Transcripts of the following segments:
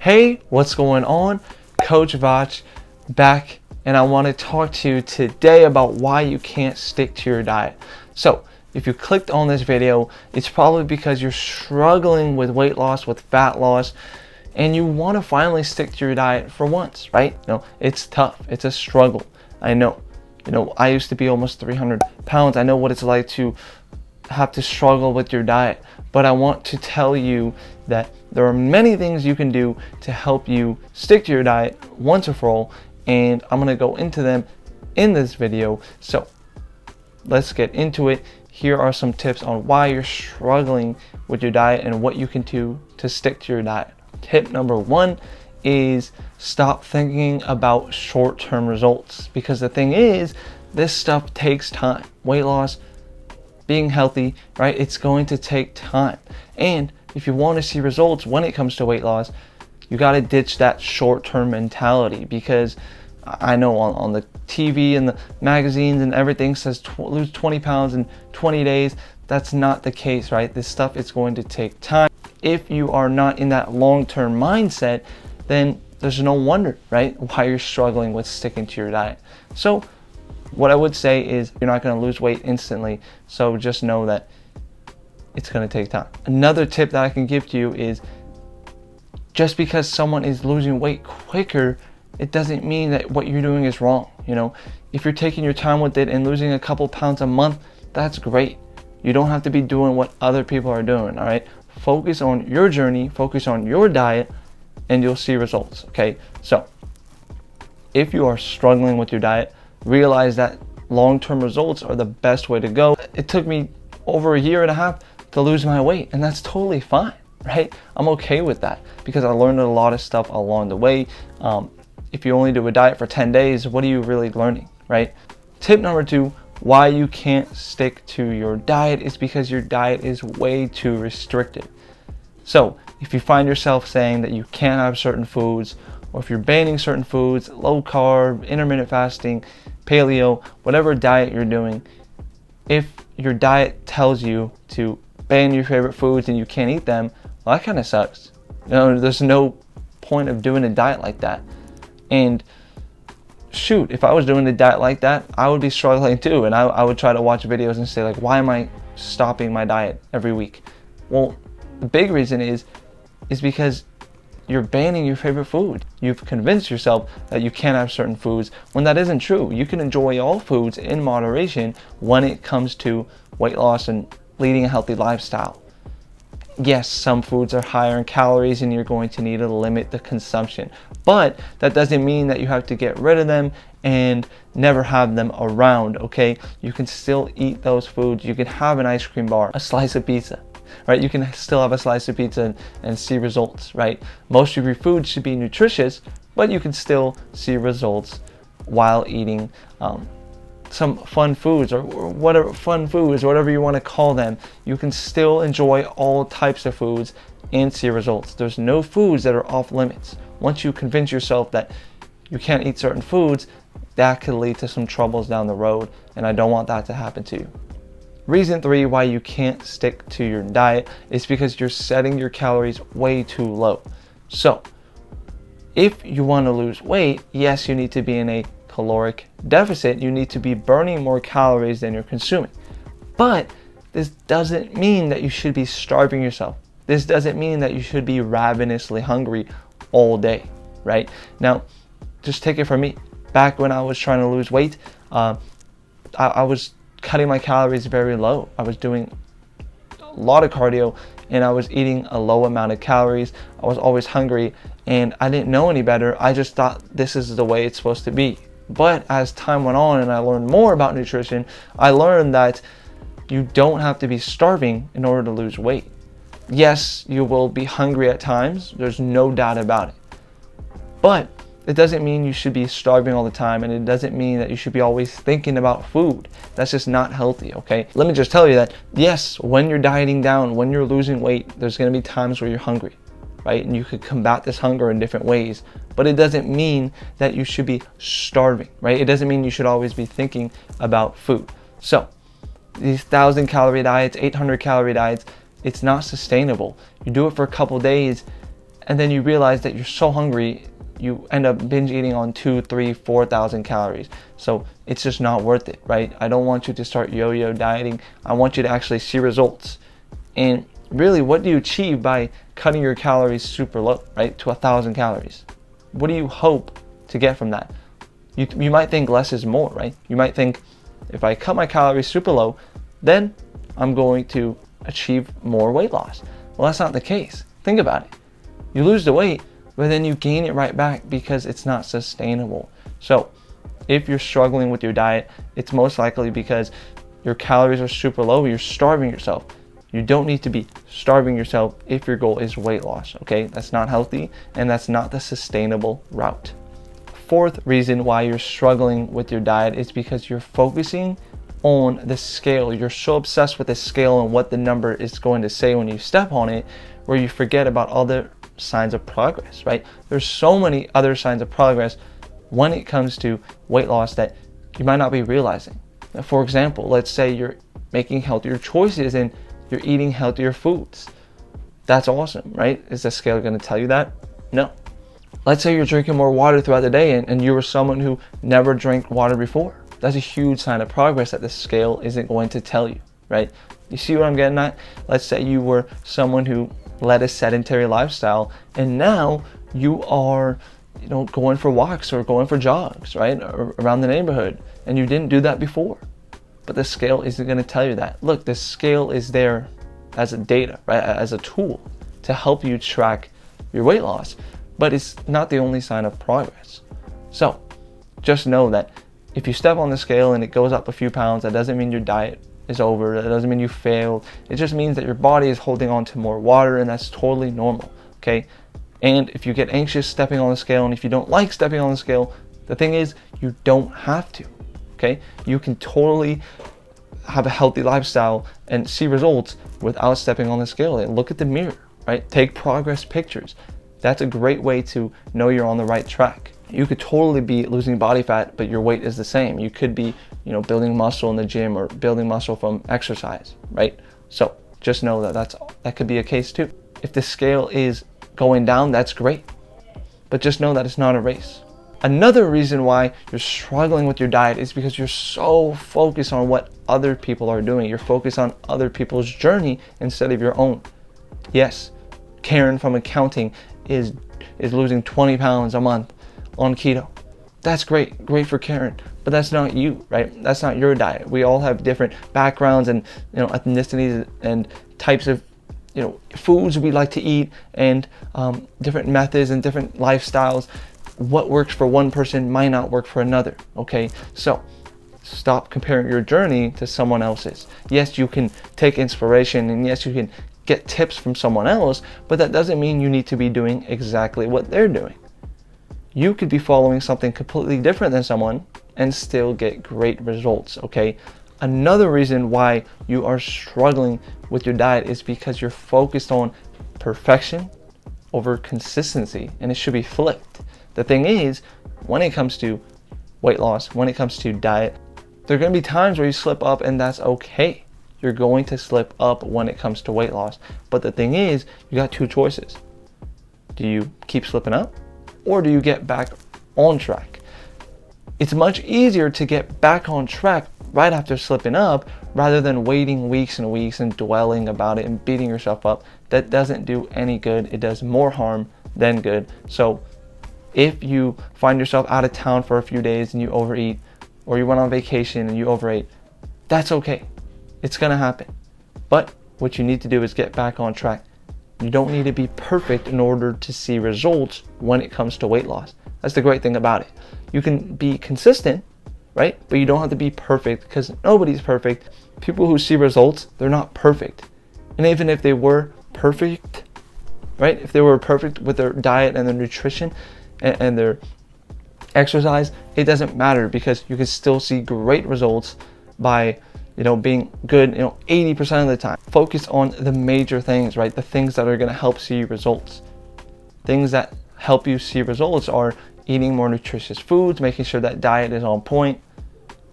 Hey, what's going on? Coach Vach back, and I want to talk to you today about why you can't stick to your diet. So if you clicked on this video, it's probably because you're struggling with weight loss, with fat loss, and you want to finally stick to your diet for once, right? It's tough. It's a struggle. I know. I used to be almost 300 pounds. I know what it's like to have to struggle with your diet, but I want to tell you that there are many things you can do to help you stick to your diet once and for all, and I'm going to go into them in this video. So let's get into it. Here are some tips on why you're struggling with your diet and what you can do to stick to your diet. Tip number one is stop thinking about short-term results, because the thing is, this stuff takes time. Weight loss, being healthy, right? It's going to take time. And if you want to see results when it comes to weight loss, you got to ditch that short-term mentality, because I know on the TV and the magazines and everything says lose 20 pounds in 20 days. That's not the case, right? This stuff is going to take time. If you are not in that long-term mindset, then there's no wonder, right, why you're struggling with sticking to your diet. So what I would say is you're not going to lose weight instantly, so just know that it's going to take time. Another tip that I can give to you is just because someone is losing weight quicker, it doesn't mean that what you're doing is wrong. If you're taking your time with it and losing a couple pounds a month, that's great. You don't have to be doing what other people are doing, all right? Focus on your journey, focus on your diet, and you'll see results, okay? So if you are struggling with your diet, realize that long-term results are the best way to go. It took me over a year and a half to lose my weight, and that's totally fine, right? I'm okay with that because I learned a lot of stuff along the way. If you only do a diet for 10 days, what are you really learning, right? Tip number two, why you can't stick to your diet is because your diet is way too restrictive. So if you find yourself saying that you can't have certain foods, or if you're banning certain foods, low carb, intermittent fasting, paleo, whatever diet you're doing, if your diet tells you to ban your favorite foods and you can't eat them, well, that kind of sucks. There's no point of doing a diet like that. And shoot, if I was doing a diet like that, I would be struggling too. And I would try to watch videos and say, like, why am I stopping my diet every week? Well, the big reason is because you're banning your favorite food. You've convinced yourself that you can't have certain foods when that isn't true. You can enjoy all foods in moderation when it comes to weight loss and leading a healthy lifestyle. Yes, some foods are higher in calories and you're going to need to limit the consumption, but that doesn't mean that you have to get rid of them and never have them around, okay? You can still eat those foods. You can have an ice cream bar, a slice of pizza, right? You can still have a slice of pizza and see results, right? Most of your food should be nutritious, but you can still see results while eating some fun foods or whatever you want to call them. You can still enjoy all types of foods and see results. There's no foods that are off limits. Once you convince yourself that you can't eat certain foods, that could lead to some troubles down the road, and I don't want that to happen to you. Reason three why you can't stick to your diet is because you're setting your calories way too low. So if you want to lose weight, yes, you need to be in a caloric deficit. You need to be burning more calories than you're consuming. But this doesn't mean that you should be starving yourself. This doesn't mean that you should be ravenously hungry all day, right? Now, just take it from me. Back when I was trying to lose weight, I was cutting my calories very low. I was doing a lot of cardio and I was eating a low amount of calories. I was always hungry and I didn't know any better. I just thought this is the way it's supposed to be. But as time went on and I learned more about nutrition, I learned that you don't have to be starving in order to lose weight. Yes, you will be hungry at times. There's no doubt about it. But it doesn't mean you should be starving all the time, and it doesn't mean that you should be always thinking about food. That's just not healthy, okay? Let me just tell you that, yes, when you're dieting down, when you're losing weight, there's gonna be times where you're hungry, right? And you could combat this hunger in different ways, but it doesn't mean that you should be starving, right? It doesn't mean you should always be thinking about food. So these 1,000 calorie diets, 800 calorie diets, it's not sustainable. You do it for a couple days and then you realize that you're so hungry, you end up binge eating on 2, 3, 4,000 calories. So it's just not worth it, right? I don't want you to start yo-yo dieting. I want you to actually see results. And really, what do you achieve by cutting your calories super low, right? To 1,000 calories. What do you hope to get from that? You might think less is more, right? You might think, if I cut my calories super low, then I'm going to achieve more weight loss. Well, that's not the case. Think about it. You lose the weight, but then you gain it right back because it's not sustainable. So if you're struggling with your diet, it's most likely because your calories are super low, you're starving yourself. You don't need to be starving yourself if your goal is weight loss, okay? That's not healthy, and that's not the sustainable route. Fourth reason why you're struggling with your diet is because you're focusing on the scale. You're so obsessed with the scale and what the number is going to say when you step on it, where you forget about other signs of progress, right? There's so many other signs of progress when it comes to weight loss that you might not be realizing. For example, let's say you're making healthier choices and you're eating healthier foods. That's awesome, right? Is the scale going to tell you that? No. Let's say you're drinking more water throughout the day and you were someone who never drank water before. That's a huge sign of progress that the scale isn't going to tell you, right? You see what I'm getting at? Let's say you were someone who led a sedentary lifestyle and now you are, going for walks or going for jogs, right? Around the neighborhood, and you didn't do that before. But the scale isn't going to tell you that. Look, the scale is there as a data, right? As a tool to help you track your weight loss, but it's not the only sign of progress. So just know that if you step on the scale and it goes up a few pounds, that doesn't mean your diet is over. That doesn't mean you failed. It just means that your body is holding on to more water, and that's totally normal, okay? And if you get anxious stepping on the scale, and if you don't like stepping on the scale, the thing is, you don't have to, okay? You can totally have a healthy lifestyle and see results without stepping on the scale. And look at the mirror, right? Take progress pictures. That's a great way to know you're on the right track. You could totally be losing body fat, but your weight is the same. You could be, building muscle in the gym or building muscle from exercise, right? So just know that could be a case too. If the scale is going down, that's great. But just know that it's not a race. Another reason why you're struggling with your diet is because you're so focused on what other people are doing. You're focused on other people's journey instead of your own. Yes, Karen from accounting is losing 20 pounds a month on keto. That's great for Karen, but that's not you, right? That's not your diet. We all have different backgrounds and ethnicities and types of foods we like to eat, and different methods and different lifestyles. What works for one person might not work for another, okay? So stop comparing your journey to someone else's. Yes, you can take inspiration, and yes, you can get tips from someone else, but that doesn't mean you need to be doing exactly what they're doing. You could be following something completely different than someone and still get great results, okay? Another reason why you are struggling with your diet is because you're focused on perfection over consistency, and it should be flipped. The thing is, when it comes to weight loss, when it comes to diet, there are going to be times where you slip up, and that's okay. You're going to slip up when it comes to weight loss. But the thing is, you got two choices. Do you keep slipping up, or do you get back on track? It's much easier to get back on track right after slipping up rather than waiting weeks and weeks and dwelling about it and beating yourself up. That doesn't do any good. It does more harm than good. So if you find yourself out of town for a few days and you overeat, or you went on vacation and you overate, that's okay. It's gonna happen. But what you need to do is get back on track. You don't need to be perfect in order to see results when it comes to weight loss. That's the great thing about it. You can be consistent, right? But you don't have to be perfect, because nobody's perfect. People who see results, they're not perfect. And even if they were perfect, right? If they were perfect with their diet and their nutrition and their exercise, it doesn't matter, because you can still see great results by being good 80% of the time. Focus on the major things, right? The things that are going to help see results. Things that help you see results are eating more nutritious foods, making sure that diet is on point,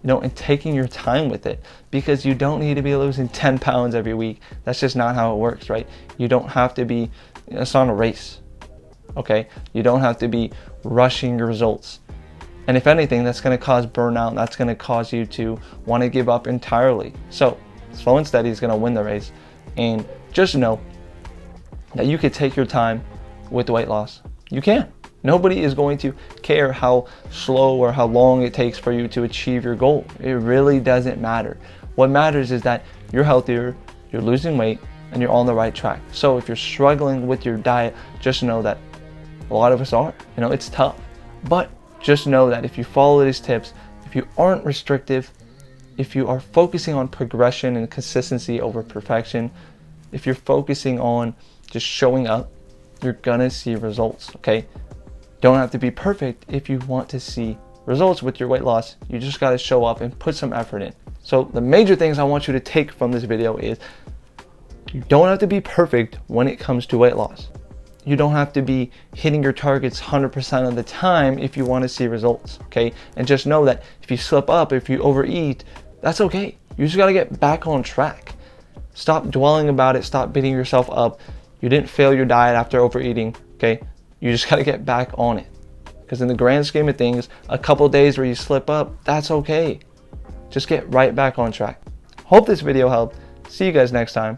and taking your time with it, because you don't need to be losing 10 pounds every week. That's just not how it works, right? You don't have to be, it's not a race. okay? You don't have to be rushing your results. And if anything, that's going to cause burnout. That's going to cause you to want to give up entirely. So slow and steady is going to win the race. And just know that you could take your time with weight loss. You can. Nobody is going to care how slow or how long it takes for you to achieve your goal. It really doesn't matter. What matters is that you're healthier, you're losing weight, and you're on the right track. So if you're struggling with your diet, just know that a lot of us are. It's tough. But just know that if you follow these tips, if you aren't restrictive, if you are focusing on progression and consistency over perfection, if you're focusing on just showing up, you're gonna see results, okay? Don't have to be perfect if you want to see results with your weight loss. You just gotta show up and put some effort in. So the major things I want you to take from this video is you don't have to be perfect when it comes to weight loss. You don't have to be hitting your targets 100% of the time if you want to see results, okay? And just know that if you slip up, if you overeat, that's okay. You just got to get back on track. Stop dwelling about it. Stop beating yourself up. You didn't fail your diet after overeating, okay? You just got to get back on it. Because in the grand scheme of things, a couple days where you slip up, that's okay. Just get right back on track. Hope this video helped. See you guys next time.